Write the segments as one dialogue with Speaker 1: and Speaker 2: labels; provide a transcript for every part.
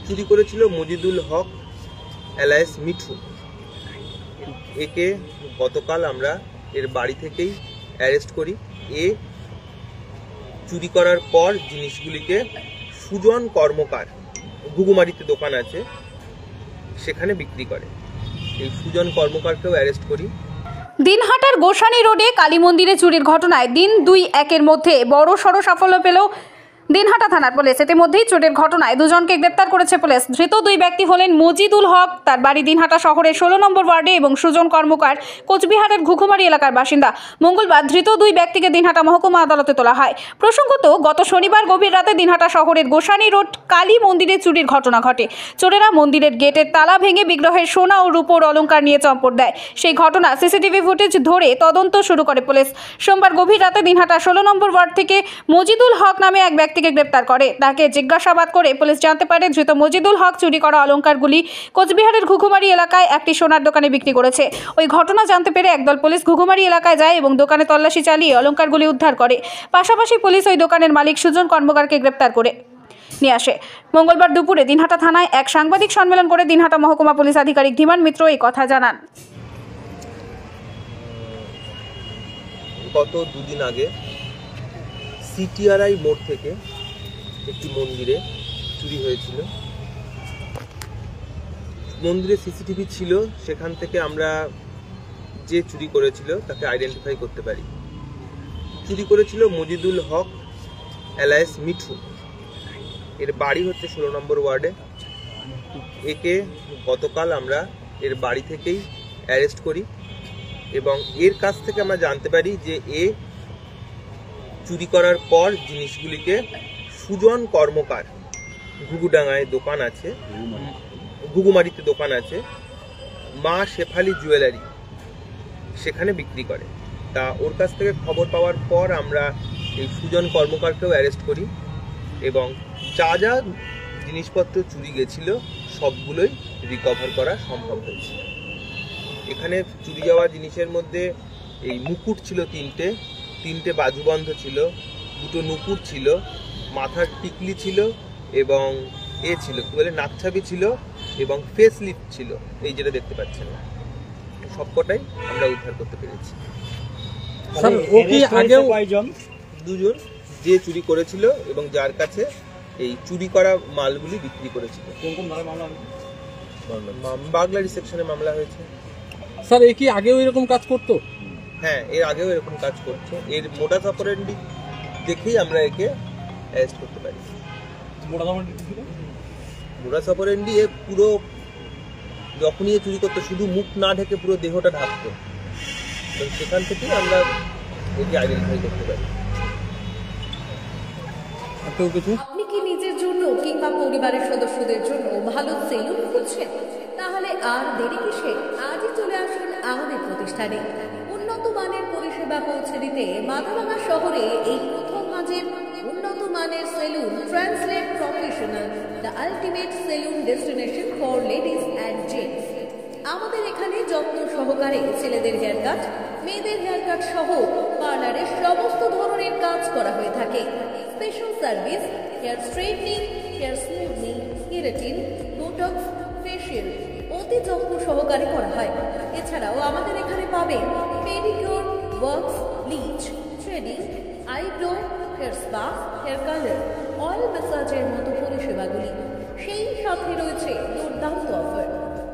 Speaker 1: চুরি করেছিল মজিদুল হক এলায়েস মিঠু। একে গতকাল আমরা এর বাড়ি থেকেই অ্যারেস্ট করি। এ চুরি করার পর জিনিসগুলিকে সুজন কর্মকার, ঘুঘুমারিতে দোকান আছে, সেখানে বিক্রি করে। এই সুজন কর্মকারকেও অ্যারেস্ট করি।
Speaker 2: দিনহাটার গোসানি রোডে কালী মন্দিরে চুরির ঘটনায় দিন 2-1 মধ্যে বড় সড় সাফল্য পেল দিনহাটা থানার পুলিশ। ইতিমধ্যেই চুরির ঘটনায় দুজনকে গ্রেপ্তার করেছে পুলিশ। ধৃত দুই ব্যক্তি হলেন মজিদুল হক, তার বাড়ি দিনহাটা শহরের 16 নম্বর ওয়ার্ডে, এবং সুজন কর্মকার, কোচবিহারের ঘুঘুমারি এলাকার বাসিন্দা। মঙ্গলবার ধৃত দুই ব্যক্তিকে দিনহাটা মহকুমা আদালতে তোলা হয়। প্রসঙ্গত, গত শনিবার গভীর রাতে দিনহাটা শহরের গোসানি রোড কালী মন্দিরে চুরির ঘটনা ঘটে। চোরেরা মন্দিরের গেটের তালা ভেঙে বিগ্রহের সোনা ও রূপোর অলংকার নিয়ে চম্পট দেয়। সেই ঘটনা সিসিটিভি ফুটেজ ধরে তদন্ত শুরু করে পুলিশ। সোমবার গভীর রাতে দিনহাটা 16 নম্বর ওয়ার্ড থেকে মজিদুল হক নামে এক ব্যক্তিকে গ্রেপ্তার করে। তাকে জিজ্ঞাসাবাদ করে পুলিশ জানতে পারে ধৃত মজিদুল হক চুরি করা অলংকারগুলি কোচবিহারের ঘুঘুমারি এলাকায় একটি সোনার দোকানে বিক্রি করেছে। ওই ঘটনা জানতে পেরে একদল পুলিশ ঘুঘুমারি এলাকায় যায় এবং দোকানে তল্লাশি চালিয়ে অলংকারগুলি উদ্ধার করে। পাশাপাশি পুলিশ ওই দোকানের মালিক সুজন কর্মকারকে গ্রেপ্তার করে নিয়ে আসে। মঙ্গলবার দুপুরে দিনহাটা থানায় এক সাংবাদিক সম্মেলন করে দিনহাটা মহকুমা পুলিশ আধিকারিক ধীমান মিত্র এই কথা জানান।
Speaker 1: গত দুদিন আগে সিটিআরআই মোড় থেকে একটি মন্দিরে চুরি হয়েছিল। মন্দিরে সিসিটিভি ছিল, সেখান থেকে আমরা যে চুরি করেছিল তাকে আইডেন্টিফাই করতে পারি। চুরি করেছিল মজিদুল হক এলায়েস মিঠু। এর বাড়ি হচ্ছে 16 নম্বর ওয়ার্ডে। একে গতকাল আমরা এর বাড়ি থেকেই অ্যারেস্ট করি এবং এর কাছ থেকে আমরা জানতে পারি যে এ চুরি করার পর জিনিসগুলিকে সুজন কর্মকার, ঘুঘুডাঙ্গায় দোকান আছে, ঘুঘুমারিতে দোকান আছে, মা শেফালি জুয়েলারি, সেখানে বিক্রি করে। তা ওর কাছ থেকে খবর পাওয়ার পর আমরা এই সুজন কর্মকারকেও অ্যারেস্ট করি এবং যা যা জিনিসপত্র চুরি গেছিল সবগুলোই রিকভার করা সম্ভব হয়েছে। এখানে চুরি যাওয়া জিনিসের মধ্যে এই মুকুট ছিল তিনটে বাজুবন্ধ ছিল, 2টো নুপুর ছিল, মাথার টিকলি ছিল এবং ছিল কি বলে নাকছাবি ছিল এবং ফেস লিফট ছিল। এই যেটা দেখতে পাচ্ছেন সবকটাই আমরা উদ্ধার করতে পেরেছি। দুজন যে চুরি করেছিল এবং যার কাছে এই চুরি করা মালগুলি বিক্রি করেছিল। বাগলারি সেকশনে মামলা হয়েছে।
Speaker 3: স্যার এ কি আগেও এরকম কাজ করতো?
Speaker 1: হ্যাঁ, এর আগেও এরকম কাজ করছে। এর মোডাস অপারেন্ডি দেখেই আমরা একে অ্যারেস্ট করতে পারি। মোডাস অপারেন্ডি এ পুরো যখনই এ চুরি করতো শুধু মুখ না ঢেকে পুরো দেহটা ঢাকতো, এবং সেখান থেকেই আমরা একে আইডেন্টিফাই করতে পারি।
Speaker 2: আপনি কি নিজের জন্য কিংবা পরিবারের সদস্যদের জন্য ভালো সেলুন খুঁজছেন? তাহলে আর দেরি কিসে? আজই চলে আসুন আমাদের প্রতিষ্ঠানে। উন্নত মানের পরিষেবা পৌঁছে দিতে মাথাভাঙা শহরে এই প্রথম মাঝের উন্নত মানের salon translate professional, the ultimate salon destination for ladies and gents. আমাদের এখানে যত্ন সহকারে ছেলেদের হেয়ার কাট, মেয়েদের হেয়ার কাট সহ পার্লারের সমস্ত ধরনের কাজ করা হয়ে থাকে। Special service hair straightening, hair smoothening, keratin, botox, facial অতি যত্ন সহকারে করা হয়। এছাড়াও আমাদের এখানে পাবেন pedicure, wax, bleach, threading, eyebrow, hair spa, hair colour, oil ম্যাসাজের মতো পরিষেবাগুলি। সেই সাথে রয়েছে দুর্দান্ত অফার।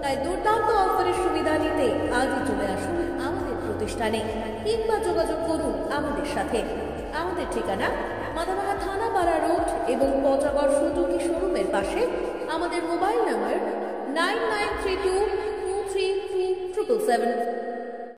Speaker 2: তাই দুর্দান্ত অফারের সুবিধা নিতে আজই চলে আসুন আমাদের প্রতিষ্ঠানে কিংবা যোগাযোগ করুন আমাদের সাথে। আমাদের ঠিকানা মাথাভাঙা থানাপাড়া রোড এবং পচাগড় সুজুকি শোরুমের পাশে। আমাদের মোবাইল নাম্বার 9932233777।